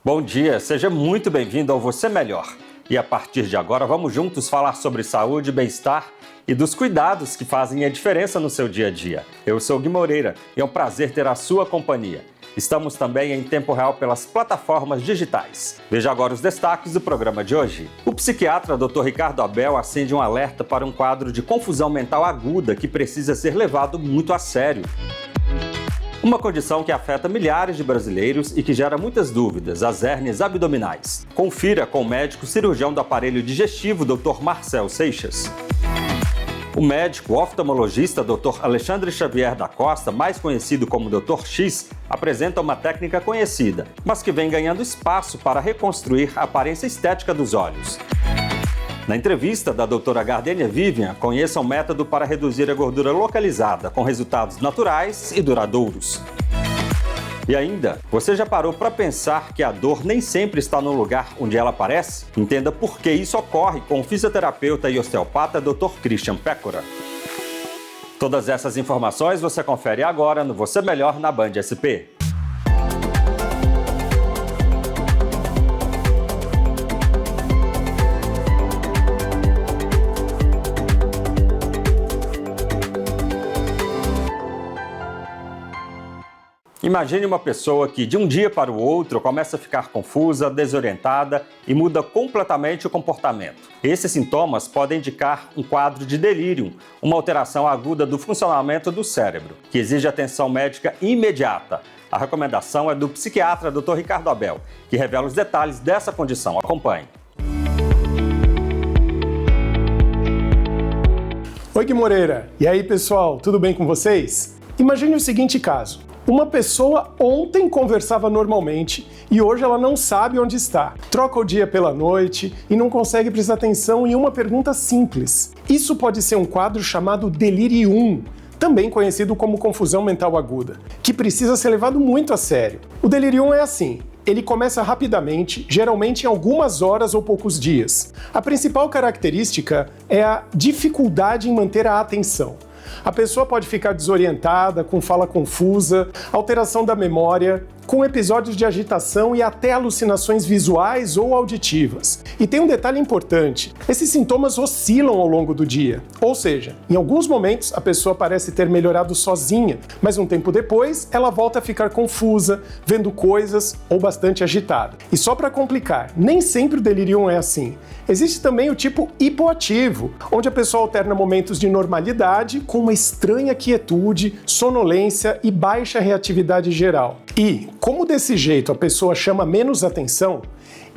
Bom dia, seja muito bem-vindo ao Você Melhor. E a partir de agora vamos juntos falar sobre saúde, bem-estar e dos cuidados que fazem a diferença no seu dia a dia. Eu sou Gui Moreira e é um prazer ter a sua companhia. Estamos também em tempo real pelas plataformas digitais. Veja agora os destaques do programa de hoje. O psiquiatra Dr. Ricardo Abel acende um alerta para um quadro de confusão mental aguda que precisa ser levado muito a sério. Uma condição que afeta milhares de brasileiros e que gera muitas dúvidas, as hérnias abdominais. Confira com o médico cirurgião do aparelho digestivo, Dr. Marcel Seixas. O médico oftalmologista Dr. Alexandre Xavier da Costa, mais conhecido como Dr. X, apresenta uma técnica conhecida, mas que vem ganhando espaço para reconstruir a aparência estética dos olhos. Na entrevista da doutora Gardênia Vivian, conheça um método para reduzir a gordura localizada, com resultados naturais e duradouros. E ainda, você já parou para pensar que a dor nem sempre está no lugar onde ela aparece? Entenda por que isso ocorre com o fisioterapeuta e osteopata Dr. Christian Pécora. Todas essas informações você confere agora no Você Melhor na Band SP. Imagine uma pessoa que, de um dia para o outro, começa a ficar confusa, desorientada e muda completamente o comportamento. Esses sintomas podem indicar um quadro de delírio, uma alteração aguda do funcionamento do cérebro, que exige atenção médica imediata. A recomendação é do psiquiatra Dr. Ricardo Abel, que revela os detalhes dessa condição. Acompanhe. Oi, Gui Moreira. E aí, pessoal, tudo bem com vocês? Imagine o seguinte caso. Uma pessoa ontem conversava normalmente e hoje ela não sabe onde está. Troca o dia pela noite e não consegue prestar atenção em uma pergunta simples. Isso pode ser um quadro chamado delirium, também conhecido como confusão mental aguda, que precisa ser levado muito a sério. O delirium é assim. Ele começa rapidamente, geralmente em algumas horas ou poucos dias. A principal característica é a dificuldade em manter a atenção. A pessoa pode ficar desorientada, com fala confusa, alteração da memória, com episódios de agitação e até alucinações visuais ou auditivas. E tem um detalhe importante: esses sintomas oscilam ao longo do dia. Ou seja, em alguns momentos a pessoa parece ter melhorado sozinha, mas um tempo depois ela volta a ficar confusa, vendo coisas ou bastante agitada. E só para complicar, nem sempre o delírio é assim. Existe também o tipo hipoativo, onde a pessoa alterna momentos de normalidade com uma estranha quietude, sonolência e baixa reatividade geral. E, como desse jeito a pessoa chama menos atenção,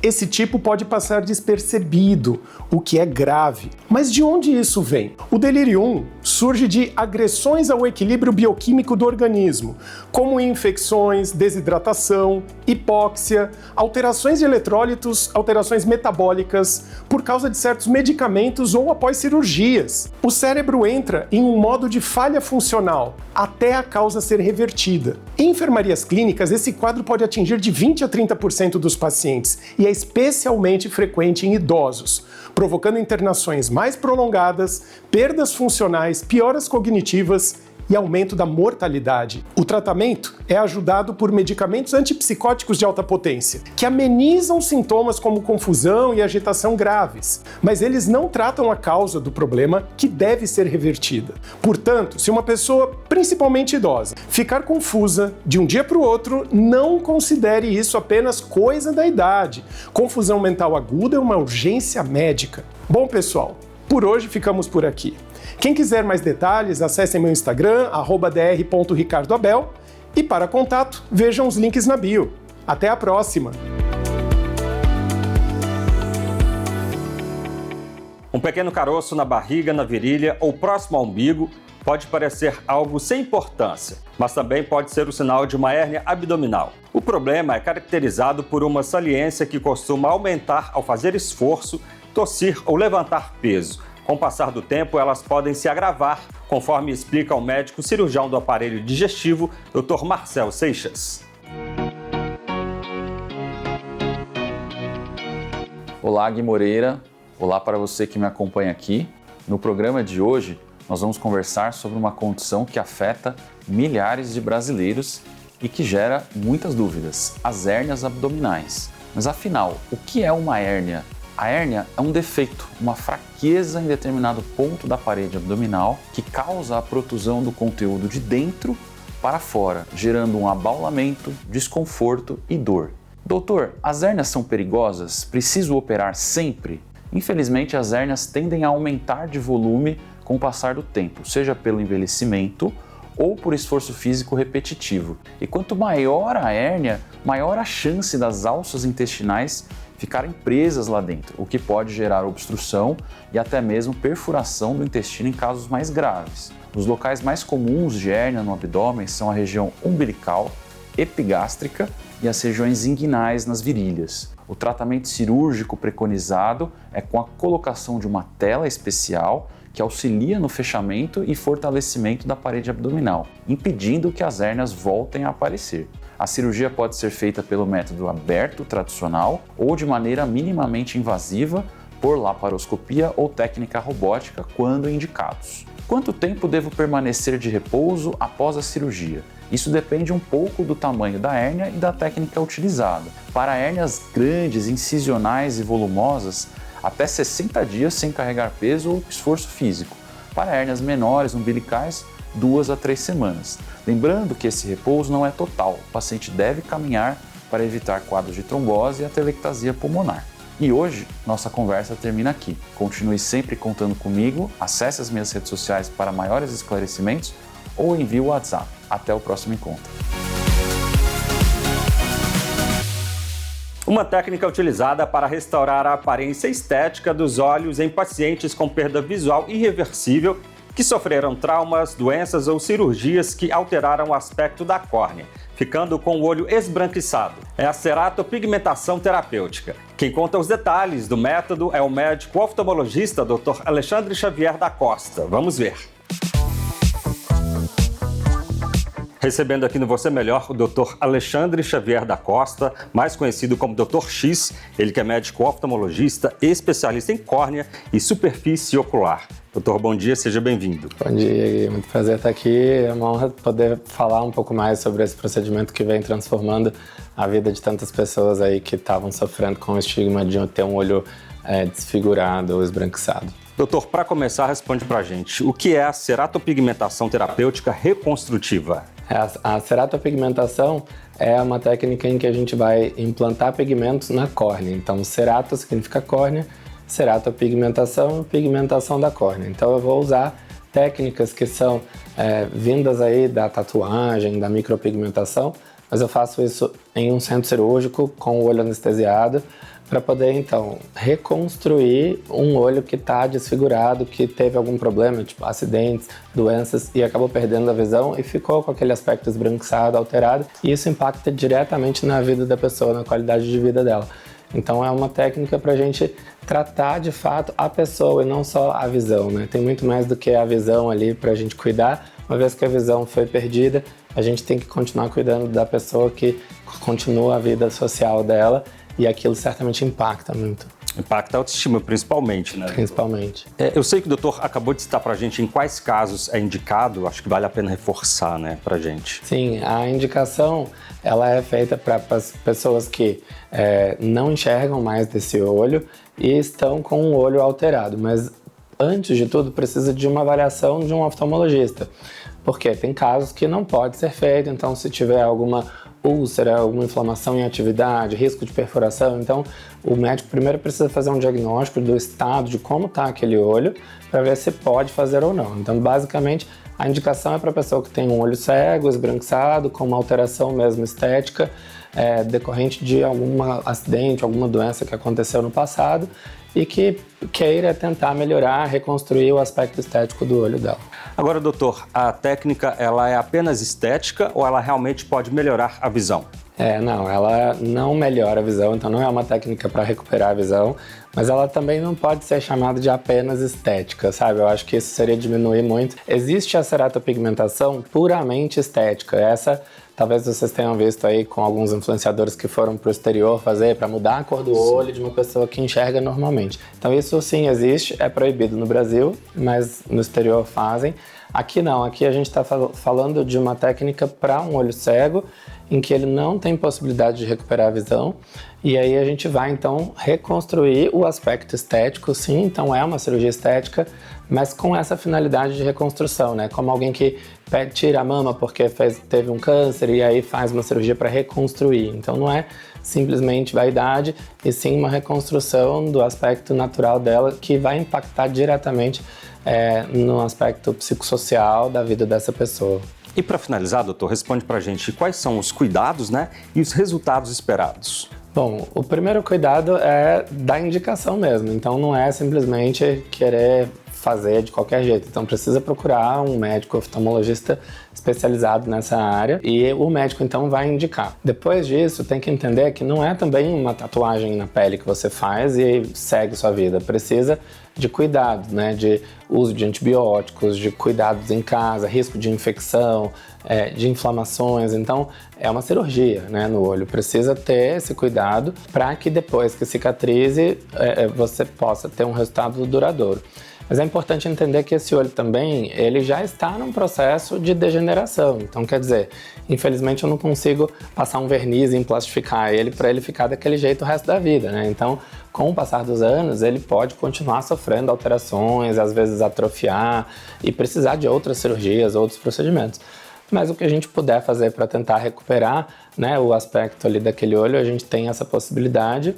esse tipo pode passar despercebido, o que é grave. Mas de onde isso vem? O delirium surge de agressões ao equilíbrio bioquímico do organismo, como infecções, desidratação, hipóxia, alterações de eletrólitos, alterações metabólicas, por causa de certos medicamentos ou após cirurgias. O cérebro entra em um modo de falha funcional, até a causa ser revertida. Em enfermarias clínicas, esse quadro pode atingir de 20 a 30% dos pacientes e é especialmente frequente em idosos, provocando internações mais prolongadas, perdas funcionais, pioras cognitivas e aumento da mortalidade. O tratamento é ajudado por medicamentos antipsicóticos de alta potência, que amenizam sintomas como confusão e agitação graves, mas eles não tratam a causa do problema, que deve ser revertida. Portanto, se uma pessoa, principalmente idosa, ficar confusa de um dia para o outro, não considere isso apenas coisa da idade. Confusão mental aguda é uma urgência médica. Bom, pessoal, por hoje ficamos por aqui. Quem quiser mais detalhes, acessem meu Instagram, @dr.ricardoabel, e para contato, vejam os links na bio. Até a próxima! Um pequeno caroço na barriga, na virilha ou próximo ao umbigo pode parecer algo sem importância, mas também pode ser o sinal de uma hérnia abdominal. O problema é caracterizado por uma saliência que costuma aumentar ao fazer esforço, tossir ou levantar peso. Com o passar do tempo, elas podem se agravar, conforme explica o médico cirurgião do aparelho digestivo, Dr. Marcel Seixas. Olá, Gui Moreira. Olá para você que me acompanha aqui. No programa de hoje, nós vamos conversar sobre uma condição que afeta milhares de brasileiros e que gera muitas dúvidas: as hérnias abdominais. Mas afinal, o que é uma hérnia? A hérnia é um defeito, uma fraqueza em determinado ponto da parede abdominal que causa a protusão do conteúdo de dentro para fora, gerando um abaulamento, desconforto e dor. Doutor, as hérnias são perigosas? Preciso operar sempre? Infelizmente, as hérnias tendem a aumentar de volume com o passar do tempo, seja pelo envelhecimento ou por esforço físico repetitivo. E quanto maior a hérnia, maior a chance das alças intestinais ficarem presas lá dentro, o que pode gerar obstrução e até mesmo perfuração do intestino em casos mais graves. Os locais mais comuns de hérnia no abdômen são a região umbilical, epigástrica e as regiões inguinais nas virilhas. O tratamento cirúrgico preconizado é com a colocação de uma tela especial que auxilia no fechamento e fortalecimento da parede abdominal, impedindo que as hérnias voltem a aparecer. A cirurgia pode ser feita pelo método aberto tradicional ou de maneira minimamente invasiva por laparoscopia ou técnica robótica, quando indicados. Quanto tempo devo permanecer de repouso após a cirurgia? Isso depende um pouco do tamanho da hérnia e da técnica utilizada. Para hérnias grandes, incisionais e volumosas, até 60 dias sem carregar peso ou esforço físico. Para hérnias menores, umbilicais, 2 a 3 semanas. Lembrando que esse repouso não é total, o paciente deve caminhar para evitar quadros de trombose e atelectasia pulmonar. E hoje, nossa conversa termina aqui. Continue sempre contando comigo, acesse as minhas redes sociais para maiores esclarecimentos ou envie o WhatsApp. Até o próximo encontro. Uma técnica utilizada para restaurar a aparência estética dos olhos em pacientes com perda visual irreversível que sofreram traumas, doenças ou cirurgias que alteraram o aspecto da córnea, ficando com o olho esbranquiçado. É a ceratopigmentação terapêutica. Quem conta os detalhes do método é o médico oftalmologista Dr. Alexandre Xavier da Costa. Vamos ver. Recebendo aqui no Você Melhor o Dr. Alexandre Xavier da Costa, mais conhecido como Dr. X, ele que é médico oftalmologista, especialista em córnea e superfície ocular. Doutor, bom dia, seja bem-vindo. Bom dia, muito prazer estar aqui. É uma honra poder falar um pouco mais sobre esse procedimento que vem transformando a vida de tantas pessoas aí que estavam sofrendo com o estigma de ter um olho desfigurado ou esbranquiçado. Doutor, para começar, responde pra gente, o que é a ceratopigmentação terapêutica reconstrutiva? A ceratopigmentação é uma técnica em que a gente vai implantar pigmentos na córnea. Então, cerato significa córnea, ceratopigmentação, pigmentação da córnea. Então, eu vou usar técnicas que são vindas aí da tatuagem, da micropigmentação, mas eu faço isso em um centro cirúrgico com o olho anestesiado, para poder, então, reconstruir um olho que está desfigurado, que teve algum problema, tipo acidentes, doenças, e acabou perdendo a visão e ficou com aquele aspecto esbranquiçado, alterado, e isso impacta diretamente na vida da pessoa, na qualidade de vida dela. Então é uma técnica para a gente tratar de fato a pessoa e não só a visão, né? Tem muito mais do que a visão ali para a gente cuidar. Uma vez que a visão foi perdida, a gente tem que continuar cuidando da pessoa que continua a vida social dela, e aquilo certamente impacta muito. Impacta a autoestima, principalmente, né? Principalmente. Eu sei que o doutor acabou de citar pra gente em quais casos é indicado, acho que vale a pena reforçar, né, pra gente. Sim, a indicação, ela é feita para pessoas que não enxergam mais desse olho e estão com o olho alterado, mas antes de tudo precisa de uma avaliação de um oftalmologista, porque tem casos que não pode ser feito, então se tiver alguma úlcera, alguma inflamação em atividade, risco de perfuração, então o médico primeiro precisa fazer um diagnóstico do estado, de como está aquele olho, para ver se pode fazer ou não. Então, basicamente, a indicação é para a pessoa que tem um olho cego, esbranquiçado, com uma alteração mesmo estética, decorrente de algum acidente, alguma doença que aconteceu no passado e que queira tentar melhorar, reconstruir o aspecto estético do olho dela. Agora, doutor, a técnica ela é apenas estética ou ela realmente pode melhorar a visão? Não, ela não melhora a visão, então não é uma técnica para recuperar a visão, mas ela também não pode ser chamada de apenas estética, sabe? Eu acho que isso seria diminuir muito. Existe a ceratopigmentação puramente estética. Essa, talvez vocês tenham visto aí com alguns influenciadores que foram para o exterior fazer para mudar a cor do olho de uma pessoa que enxerga normalmente. Então isso sim existe, é proibido no Brasil, mas no exterior fazem. Aqui não, aqui a gente está falando de uma técnica para um olho cego, em que ele não tem possibilidade de recuperar a visão, e aí a gente vai então reconstruir o aspecto estético, sim, então é uma cirurgia estética, mas com essa finalidade de reconstrução, né? Como alguém que tira a mama porque teve um câncer e aí faz uma cirurgia para reconstruir. Então não é simplesmente vaidade, e sim uma reconstrução do aspecto natural dela que vai impactar diretamente no aspecto psicossocial da vida dessa pessoa. E para finalizar, doutor, responde para a gente quais são os cuidados, né, e os resultados esperados. Bom, o primeiro cuidado é da indicação mesmo, então não é simplesmente querer fazer de qualquer jeito, então precisa procurar um médico oftalmologista especializado nessa área e o médico então vai indicar. Depois disso tem que entender que não é também uma tatuagem na pele que você faz e segue sua vida, precisa de cuidado, né, de uso de antibióticos, de cuidados em casa, risco de infecção, de inflamações, então é uma cirurgia, né, no olho, precisa ter esse cuidado para que depois que cicatrize você possa ter um resultado duradouro. Mas é importante entender que esse olho também, ele já está num processo de degeneração. Então, quer dizer, infelizmente eu não consigo passar um verniz e emplastificar ele para ele ficar daquele jeito o resto da vida, né? Então, com o passar dos anos, ele pode continuar sofrendo alterações, às vezes atrofiar e precisar de outras cirurgias, outros procedimentos. Mas o que a gente puder fazer para tentar recuperar, né, o aspecto ali daquele olho, a gente tem essa possibilidade.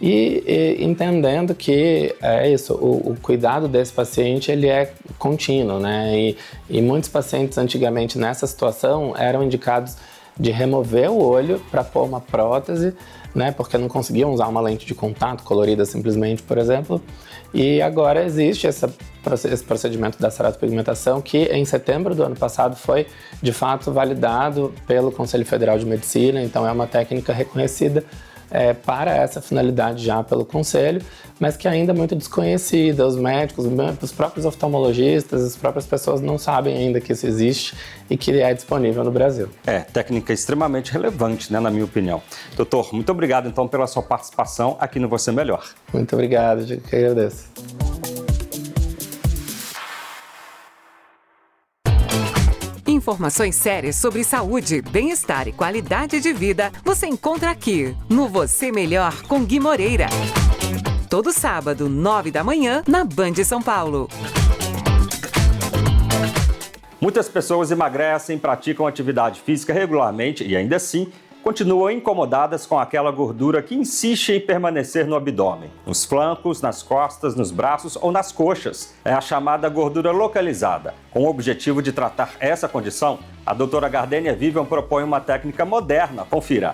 E entendendo que é isso, o cuidado desse paciente ele é contínuo, né? E muitos pacientes antigamente nessa situação eram indicados de remover o olho para pôr uma prótese, né? Porque não conseguiam usar uma lente de contato colorida simplesmente, por exemplo. E agora existe esse procedimento da ceratopigmentação que em setembro do ano passado foi de fato validado pelo Conselho Federal de Medicina, então é uma técnica reconhecida para essa finalidade já pelo Conselho, mas que ainda é muito desconhecida. Os médicos, os próprios oftalmologistas, as próprias pessoas não sabem ainda que isso existe e que é disponível no Brasil. Técnica extremamente relevante, né, na minha opinião. Doutor, muito obrigado então pela sua participação aqui no Você Melhor. Muito obrigado, eu que agradeço. Informações sérias sobre saúde, bem-estar e qualidade de vida você encontra aqui no Você Melhor com Gui Moreira. Todo sábado, 9 da manhã, na Band São Paulo. Muitas pessoas emagrecem, praticam atividade física regularmente e ainda assim continuam incomodadas com aquela gordura que insiste em permanecer no abdômen, nos flancos, nas costas, nos braços ou nas coxas. É a chamada gordura localizada. Com o objetivo de tratar essa condição, a doutora Gardênia Vivian propõe uma técnica moderna. Confira.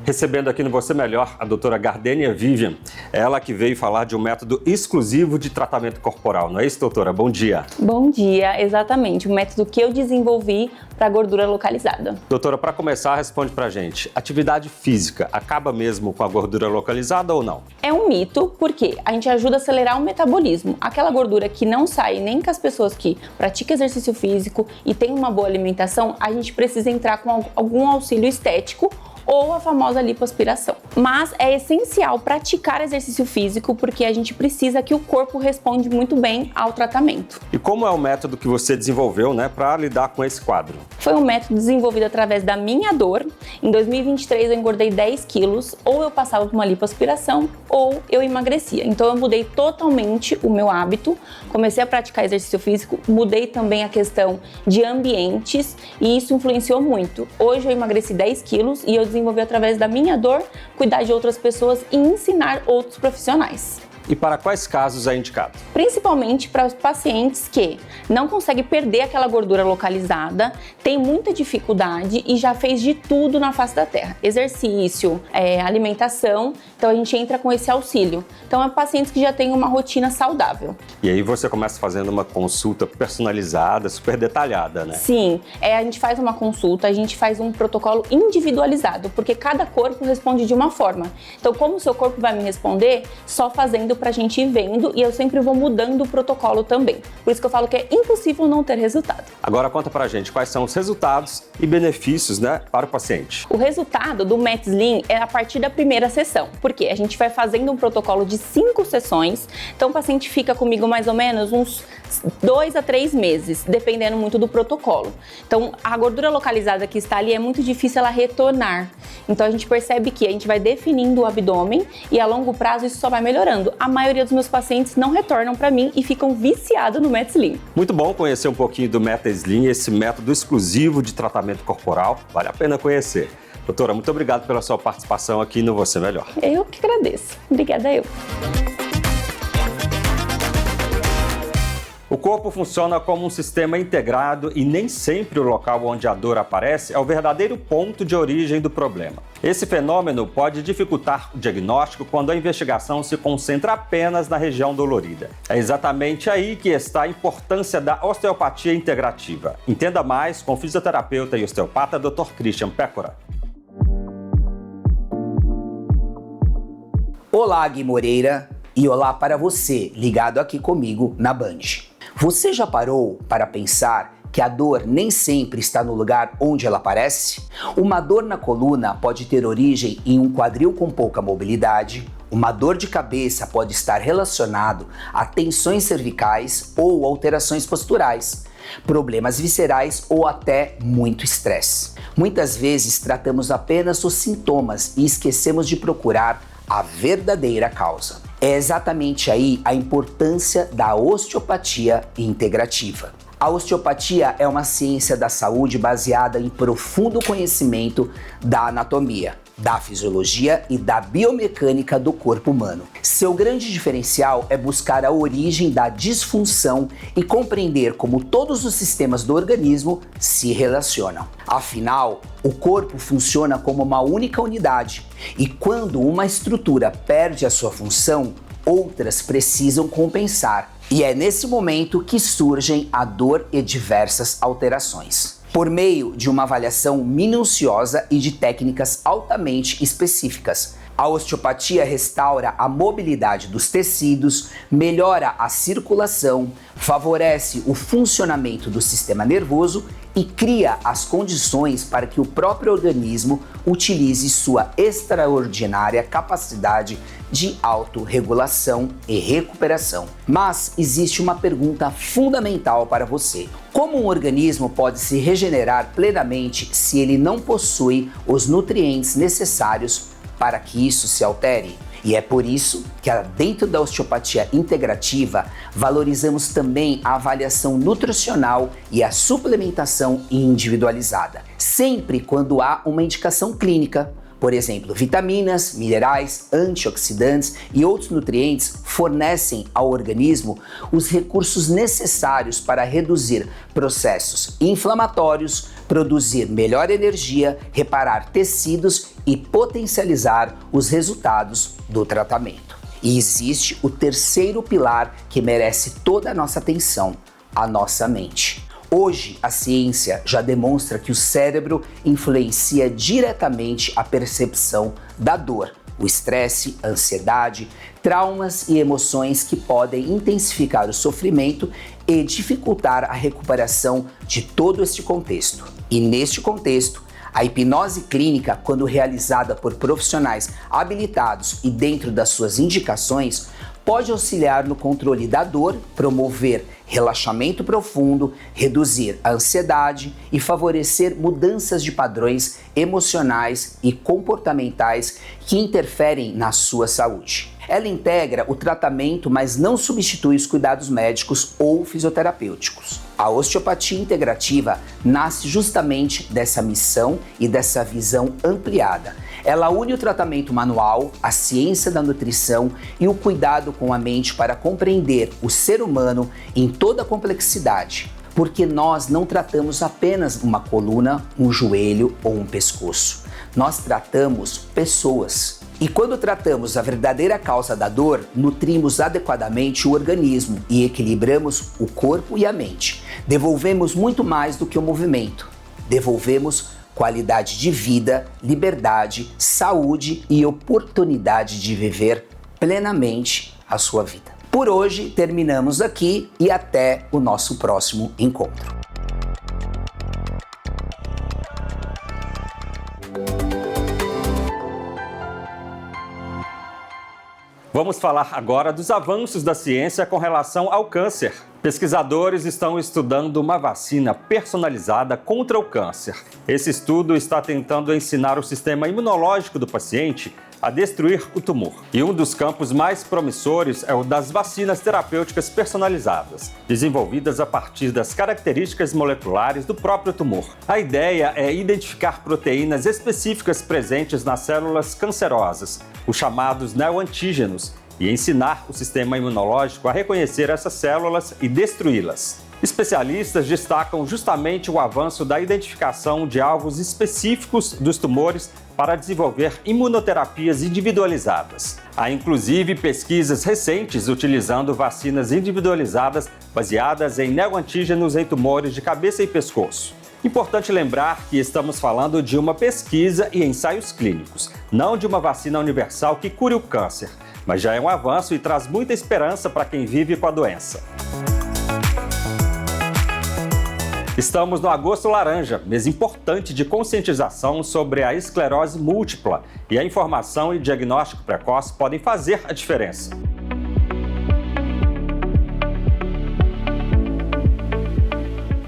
Recebendo aqui no Você Melhor a doutora Gardênia Vivian, ela que veio falar de um método exclusivo de tratamento corporal, não é isso, doutora? Bom dia. Bom dia, exatamente, o método que eu desenvolvi para gordura localizada. Doutora, para começar, responde pra gente, atividade física acaba mesmo com a gordura localizada ou não? É um mito, porque a gente ajuda a acelerar o metabolismo. Aquela gordura que não sai nem com as pessoas que praticam exercício físico e têm uma boa alimentação, a gente precisa entrar com algum auxílio estético ou a famosa lipoaspiração. Mas é essencial praticar exercício físico porque a gente precisa que o corpo responda muito bem ao tratamento. E como é o método que você desenvolveu, né, para lidar com esse quadro? Foi um método desenvolvido através da minha dor. Em 2023 eu engordei 10 quilos, ou eu passava por uma lipoaspiração ou eu emagrecia. Então eu mudei totalmente o meu hábito, comecei a praticar exercício físico, mudei também a questão de ambientes e isso influenciou muito. Hoje eu emagreci 10 quilos e eu desenvolvi através da minha dor, cuidar de outras pessoas e ensinar outros profissionais. E para quais casos é indicado? Principalmente para os pacientes que não conseguem perder aquela gordura localizada, tem muita dificuldade e já fez de tudo na face da terra. Exercício, alimentação, então a gente entra com esse auxílio. Então é pacientes que já têm uma rotina saudável. E aí você começa fazendo uma consulta personalizada, super detalhada, né? Sim, a gente faz uma consulta, a gente faz um protocolo individualizado, porque cada corpo responde de uma forma. Então como o seu corpo vai me responder? Só fazendo pra gente ir vendo, e eu sempre vou mudando o protocolo também. Por isso que eu falo que é impossível não ter resultado. Agora conta pra gente quais são os resultados e benefícios, né, para o paciente. O resultado do Met Slim é a partir da primeira sessão, porque a gente vai fazendo um protocolo de 5 sessões, então o paciente fica comigo mais ou menos uns 2 a 3 meses, dependendo muito do protocolo. Então a gordura localizada que está ali é muito difícil ela retornar. Então a gente percebe que a gente vai definindo o abdômen e a longo prazo isso só vai melhorando. A maioria dos meus pacientes não retornam para mim e ficam viciados no Met Slim. Muito bom conhecer um pouquinho do Met Slim, esse método exclusivo de tratamento corporal. Vale a pena conhecer. Doutora, muito obrigado pela sua participação aqui no Você Melhor. Eu que agradeço. Obrigada eu. O corpo funciona como um sistema integrado e nem sempre o local onde a dor aparece é o verdadeiro ponto de origem do problema. Esse fenômeno pode dificultar o diagnóstico quando a investigação se concentra apenas na região dolorida. É exatamente aí que está a importância da osteopatia integrativa. Entenda mais com o fisioterapeuta e osteopata Dr. Christian Pécora. Olá, Gui Moreira, e olá para você, ligado aqui comigo na Band. Você já parou para pensar que a dor nem sempre está no lugar onde ela aparece? Uma dor na coluna pode ter origem em um quadril com pouca mobilidade, uma dor de cabeça pode estar relacionado a tensões cervicais ou alterações posturais, problemas viscerais ou até muito estresse. Muitas vezes tratamos apenas os sintomas e esquecemos de procurar a verdadeira causa. É exatamente aí a importância da osteopatia integrativa. A osteopatia é uma ciência da saúde baseada em profundo conhecimento da anatomia, da fisiologia e da biomecânica do corpo humano. Seu grande diferencial é buscar a origem da disfunção e compreender como todos os sistemas do organismo se relacionam. Afinal, o corpo funciona como uma única unidade e quando uma estrutura perde a sua função, outras precisam compensar. E é nesse momento que surgem a dor e diversas alterações. Por meio de uma avaliação minuciosa e de técnicas altamente específicas, a osteopatia restaura a mobilidade dos tecidos, melhora a circulação, favorece o funcionamento do sistema nervoso e cria as condições para que o próprio organismo utilize sua extraordinária capacidade de autorregulação e recuperação. Mas existe uma pergunta fundamental para você. Como um organismo pode se regenerar plenamente se ele não possui os nutrientes necessários para que isso se altere? E é por isso que dentro da osteopatia integrativa valorizamos também a avaliação nutricional e a suplementação individualizada. Sempre quando há uma indicação clínica, por exemplo, vitaminas, minerais, antioxidantes e outros nutrientes fornecem ao organismo os recursos necessários para reduzir processos inflamatórios, produzir melhor energia, reparar tecidos e potencializar os resultados do tratamento. E existe o terceiro pilar que merece toda a nossa atenção, a nossa mente. Hoje, a ciência já demonstra que o cérebro influencia diretamente a percepção da dor, o estresse, a ansiedade, traumas e emoções que podem intensificar o sofrimento e dificultar a recuperação de todo este contexto. E neste contexto, a hipnose clínica, quando realizada por profissionais habilitados e dentro das suas indicações, pode auxiliar no controle da dor, promover relaxamento profundo, reduzir a ansiedade e favorecer mudanças de padrões emocionais e comportamentais que interferem na sua saúde. Ela integra o tratamento, mas não substitui os cuidados médicos ou fisioterapêuticos. A osteopatia integrativa nasce justamente dessa missão e dessa visão ampliada. Ela une o tratamento manual, a ciência da nutrição e o cuidado com a mente para compreender o ser humano em toda a complexidade. Porque nós não tratamos apenas uma coluna, um joelho ou um pescoço. Nós tratamos pessoas. E quando tratamos a verdadeira causa da dor, nutrimos adequadamente o organismo e equilibramos o corpo e a mente. Devolvemos muito mais do que o movimento. Devolvemos qualidade de vida, liberdade, saúde e oportunidade de viver plenamente a sua vida. Por hoje, terminamos aqui e até o nosso próximo encontro. Vamos falar agora dos avanços da ciência com relação ao câncer. Pesquisadores estão estudando uma vacina personalizada contra o câncer. Esse estudo está tentando ensinar o sistema imunológico do paciente a destruir o tumor. E um dos campos mais promissores é o das vacinas terapêuticas personalizadas, desenvolvidas a partir das características moleculares do próprio tumor. A ideia é identificar proteínas específicas presentes nas células cancerosas, os chamados neoantígenos, e ensinar o sistema imunológico a reconhecer essas células e destruí-las. Especialistas destacam justamente o avanço da identificação de alvos específicos dos tumores para desenvolver imunoterapias individualizadas. Há inclusive pesquisas recentes utilizando vacinas individualizadas baseadas em neoantígenos em tumores de cabeça e pescoço. Importante lembrar que estamos falando de uma pesquisa e ensaios clínicos, não de uma vacina universal que cure o câncer, mas já é um avanço e traz muita esperança para quem vive com a doença. Estamos no Agosto Laranja, mês importante de conscientização sobre a esclerose múltipla, e a informação e diagnóstico precoce podem fazer a diferença.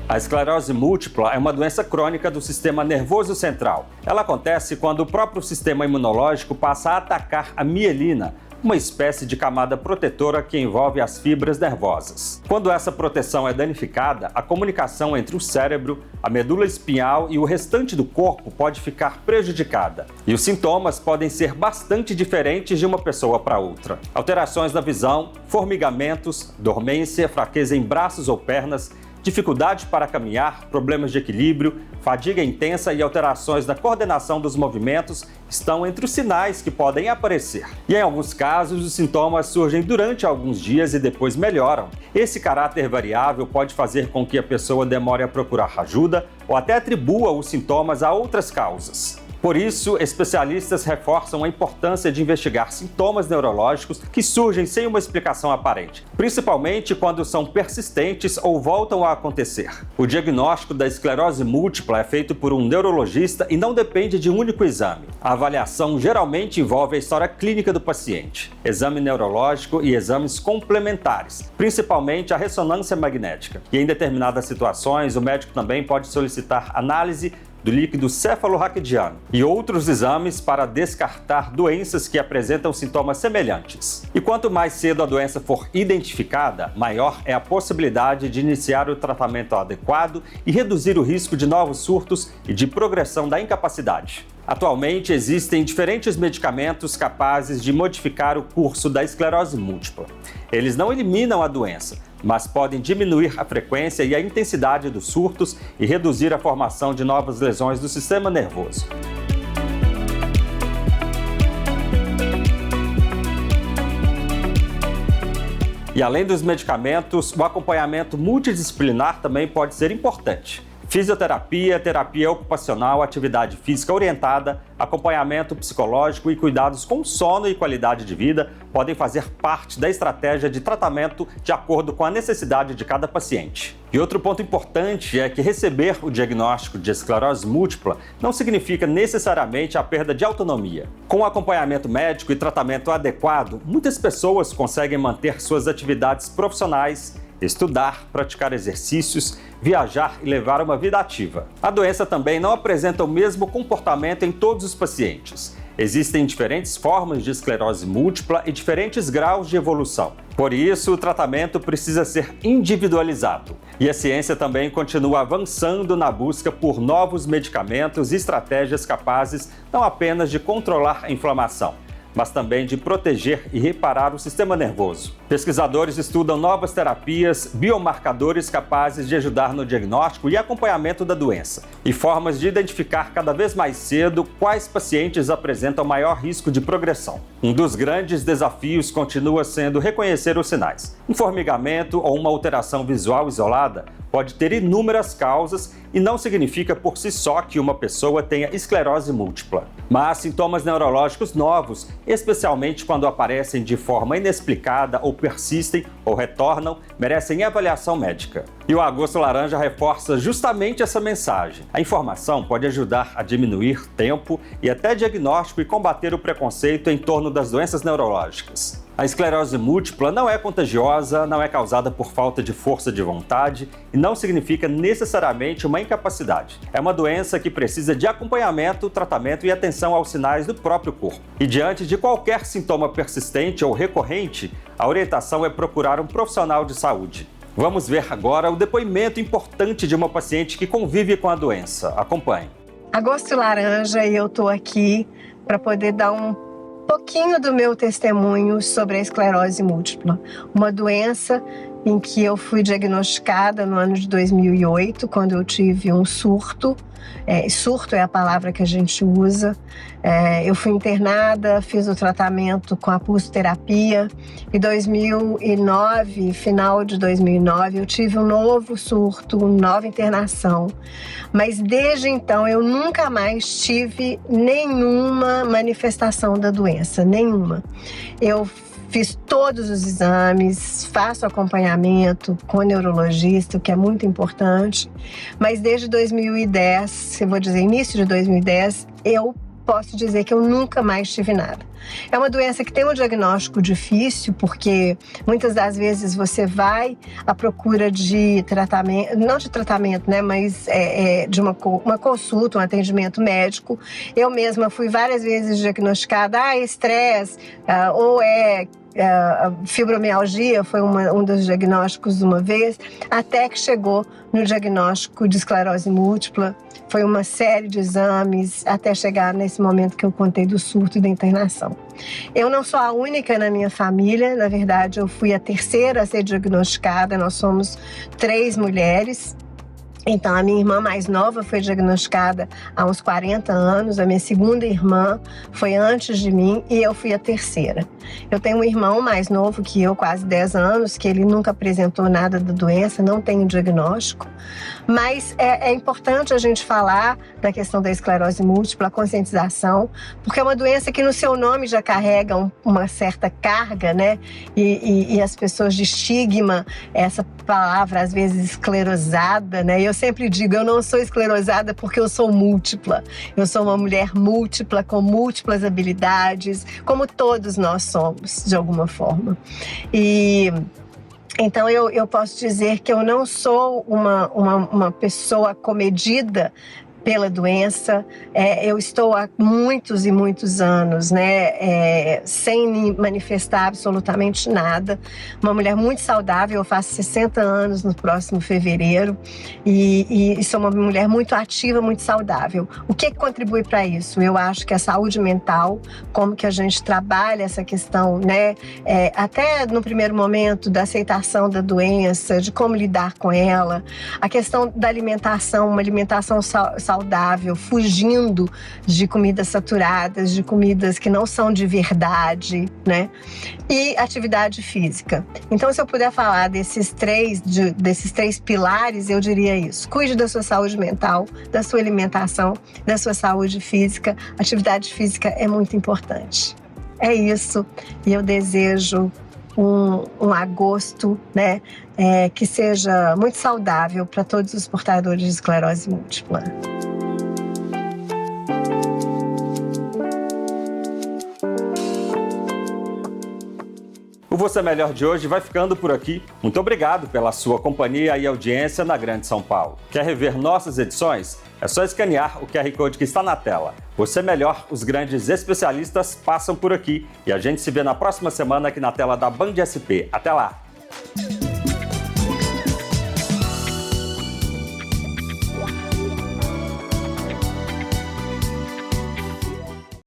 A esclerose múltipla é uma doença crônica do sistema nervoso central. Ela acontece quando o próprio sistema imunológico passa a atacar a mielina, uma espécie de camada protetora que envolve as fibras nervosas. Quando essa proteção é danificada, a comunicação entre o cérebro, a medula espinhal e o restante do corpo pode ficar prejudicada. E os sintomas podem ser bastante diferentes de uma pessoa para outra. Alterações na visão, formigamentos, dormência, fraqueza em braços ou pernas, dificuldade para caminhar, problemas de equilíbrio, fadiga intensa e alterações na coordenação dos movimentos estão entre os sinais que podem aparecer. E em alguns casos, os sintomas surgem durante alguns dias e depois melhoram. Esse caráter variável pode fazer com que a pessoa demore a procurar ajuda ou até atribua os sintomas a outras causas. Por isso, especialistas reforçam a importância de investigar sintomas neurológicos que surgem sem uma explicação aparente, principalmente quando são persistentes ou voltam a acontecer. O diagnóstico da esclerose múltipla é feito por um neurologista e não depende de um único exame. A avaliação geralmente envolve a história clínica do paciente, exame neurológico e exames complementares, principalmente a ressonância magnética. E em determinadas situações, o médico também pode solicitar análise do líquido cefalorraquidiano e outros exames para descartar doenças que apresentam sintomas semelhantes. E quanto mais cedo a doença for identificada, maior é a possibilidade de iniciar o tratamento adequado e reduzir o risco de novos surtos e de progressão da incapacidade. Atualmente, existem diferentes medicamentos capazes de modificar o curso da esclerose múltipla. Eles não eliminam a doença, mas podem diminuir a frequência e a intensidade dos surtos e reduzir a formação de novas lesões do sistema nervoso. E além dos medicamentos, o acompanhamento multidisciplinar também pode ser importante. Fisioterapia, terapia ocupacional, atividade física orientada, acompanhamento psicológico e cuidados com sono e qualidade de vida podem fazer parte da estratégia de tratamento de acordo com a necessidade de cada paciente. E outro ponto importante é que receber o diagnóstico de esclerose múltipla não significa necessariamente a perda de autonomia. Com acompanhamento médico e tratamento adequado, muitas pessoas conseguem manter suas atividades profissionais, estudar, praticar exercícios, viajar e levar uma vida ativa. A doença também não apresenta o mesmo comportamento em todos os pacientes. Existem diferentes formas de esclerose múltipla e diferentes graus de evolução. Por isso, o tratamento precisa ser individualizado. E a ciência também continua avançando na busca por novos medicamentos e estratégias capazes não apenas de controlar a inflamação, mas também de proteger e reparar o sistema nervoso. Pesquisadores estudam novas terapias, biomarcadores capazes de ajudar no diagnóstico e acompanhamento da doença, e formas de identificar cada vez mais cedo quais pacientes apresentam maior risco de progressão. Um dos grandes desafios continua sendo reconhecer os sinais. Um formigamento ou uma alteração visual isolada pode ter inúmeras causas e não significa por si só que uma pessoa tenha esclerose múltipla. Mas sintomas neurológicos novos, especialmente quando aparecem de forma inexplicada ou persistem ou retornam, merecem avaliação médica. E o Agosto Laranja reforça justamente essa mensagem. A informação pode ajudar a diminuir tempo e até diagnóstico e combater o preconceito em torno das doenças neurológicas. A esclerose múltipla não é contagiosa, não é causada por falta de força de vontade e não significa necessariamente uma incapacidade. É uma doença que precisa de acompanhamento, tratamento e atenção aos sinais do próprio corpo. E diante de qualquer sintoma persistente ou recorrente, a orientação é procurar um profissional de saúde. Vamos ver agora o depoimento importante de uma paciente que convive com a doença. Acompanhe. Agosto Laranja e eu estou aqui para poder dar um pouquinho do meu testemunho sobre a esclerose múltipla, uma doença em que eu fui diagnosticada no ano de 2008, quando eu tive um surto. Surto é a palavra que a gente usa. Eu fui internada, fiz o tratamento com a pulsoterapia. Em 2009, final de 2009, eu tive um novo surto, uma nova internação. Mas desde então eu nunca mais tive nenhuma manifestação da doença, nenhuma. Eu fiz todos os exames, faço acompanhamento com o neurologista, o que é muito importante. Mas desde 2010, eu vou dizer início de 2010, eu posso dizer que eu nunca mais tive nada. É uma doença que tem um diagnóstico difícil, porque muitas das vezes você vai à procura de tratamento, não de tratamento, né, mas de uma consulta, um atendimento médico. Eu mesma fui várias vezes diagnosticada, estresse, ou fibromialgia, foi um dos diagnósticos uma vez, até que chegou no diagnóstico de esclerose múltipla. Foi uma série de exames até chegar nesse momento que eu contei do surto e da internação. Eu não sou a única na minha família, na verdade eu fui a terceira a ser diagnosticada, nós somos 3 mulheres. Então, a minha irmã mais nova foi diagnosticada há uns 40 anos, a minha segunda irmã foi antes de mim e eu fui a terceira. Eu tenho um irmão mais novo que eu, quase 10 anos, que ele nunca apresentou nada da doença, não tem diagnóstico, mas é importante a gente falar da questão da esclerose múltipla, a conscientização, porque é uma doença que no seu nome já carrega uma certa carga, né? E as pessoas de estigma, essa palavra às vezes esclerosada, né? Eu sempre digo, eu não sou esclerosada porque eu sou múltipla. Eu sou uma mulher múltipla, com múltiplas habilidades, como todos nós somos, de alguma forma. Então eu posso dizer que eu não sou uma pessoa comedida pela doença. Eu estou há muitos e muitos anos, né, sem manifestar absolutamente nada. Uma mulher muito saudável, eu faço 60 anos no próximo fevereiro e sou uma mulher muito ativa, muito saudável. O que contribui para isso? Eu acho que a saúde mental, como que a gente trabalha essa questão, né, até no primeiro momento da aceitação da doença, de como lidar com ela, a questão da alimentação, uma alimentação saudável, fugindo de comidas saturadas, de comidas que não são de verdade, né? E atividade física. Então, se eu puder falar desses três pilares, eu diria isso. Cuide da sua saúde mental, da sua alimentação, da sua saúde física. Atividade física é muito importante. É isso. E eu desejo um agosto, né, que seja muito saudável para todos os portadores de esclerose múltipla. O Você Melhor de hoje vai ficando por aqui. Muito obrigado pela sua companhia e audiência na Grande São Paulo. Quer rever nossas edições? É só escanear o QR Code que está na tela. Você Melhor, os grandes especialistas passam por aqui e a gente se vê na próxima semana aqui na tela da Band SP. Até lá!